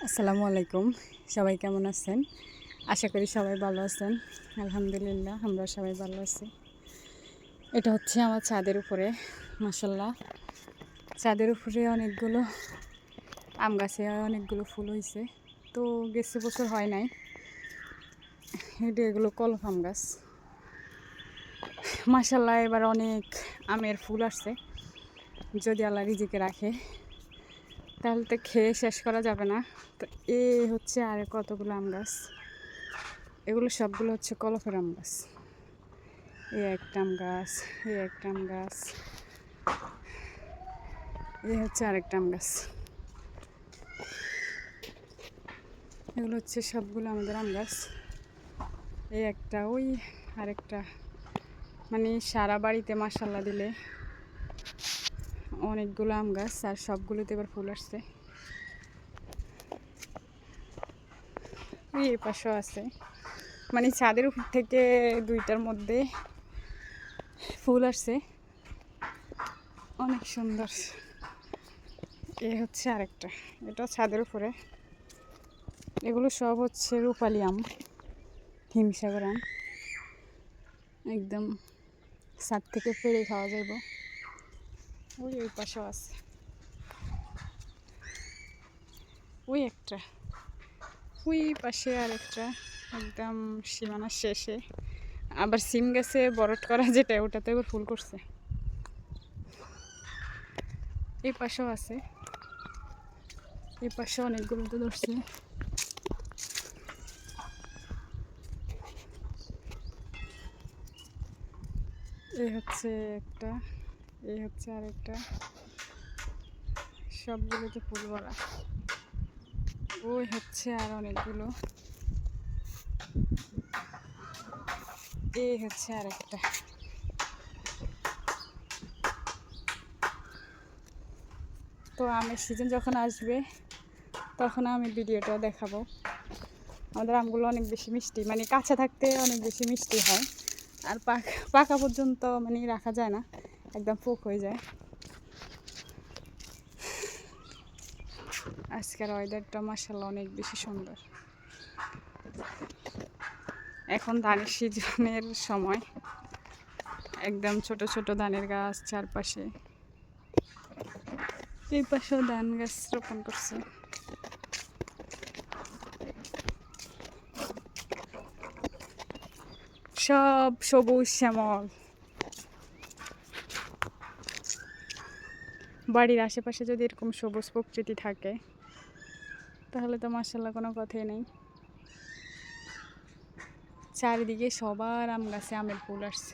আসসালামু আলাইকুম। সবাই কেমন আছেন? আশা করি সবাই ভালো আছেন। আলহামদুলিল্লাহ আমরা সবাই ভালো আছি। এটা হচ্ছে আমার ছাদের উপরে, মাশাআল্লাহ। ছাদের উপরে অনেকগুলো আম গাছে অনেকগুলো ফুল হয়েছে। তো গেছে বছর হয় নাই। এগুলো কলম আম গাছ। মাশাআল্লাহ এবার অনেক আমের ফুল আসছে। যদি আল্লাহ রিজিকে রাখে তাহলে তো খেয়ে শেষ করা যাবে না। তো হচ্ছে আর কতগুলো আম গাছ। এগুলো সবগুলো হচ্ছে কলফের আম গাছ। একটা আম গাছ, একটা আম গাছ, হচ্ছে আরেকটা আম গাছ। এগুলো হচ্ছে সবগুলো আমাদের আম গাছ। একটা ওই আরেকটা, মানে সারা বাড়িতে মাশাআল্লাহ দিলে অনেকগুলো আম গাছ, আর সবগুলোতে এবার ফুল আসছে। এই পাশেও আছে, মানে ছাদের উপর থেকে দুইটার মধ্যে ফুল আসছে, অনেক সুন্দর। হচ্ছে আরেকটা, এটা ছাদের উপরে। এগুলো সব হচ্ছে রূপালি আম, হিমসাগর আম। একদম ছাদ থেকে পেড়ে খাওয়া যাইব। ওই পাশেও আছে, ওই একটা, ওই পাশে আরেকটা, একদম সীমানার শেষে। আবার সিম গাছে বরট করা যেটা, ওটাতে এবার ফুল করছে। এই পাশেও আছে, এই পাশে অনেকগুলো তো ধরছে। এই হচ্ছে একটা, এই হচ্ছে আরেকটা, সবগুলোতে ফুল ভরা। ওই হচ্ছে আর অনেকগুলো, এই হচ্ছে আরেকটা। তো আমের সিজন যখন আসবে তখন আমি ভিডিওটা দেখাবো। আমাদের আমগুলো অনেক বেশি মিষ্টি, মানে কাঁচা থাকতে অনেক বেশি মিষ্টি হয়, আর পাকা পর্যন্ত মানে রাখা যায় না, একদম পোক হয়ে যায়। আজকের ওয়েদারটা মাশাআল্লাহ অনেক বেশি সুন্দর। এখন ধানের সিজনের সময়, একদম ছোট ছোট ধানের গাছ চারপাশে। এই পাশেও ধান গাছ রোপণ করছে। সব সবুজ শ্যামল। বাড়ির আশেপাশে যদি এরকম সবুজ প্রকৃতি থাকে তাহলে তো মাশাআল্লাহ কোনো কথাই নেই। চারিদিকে সবার আম গাছে আমের ফুল আসছে।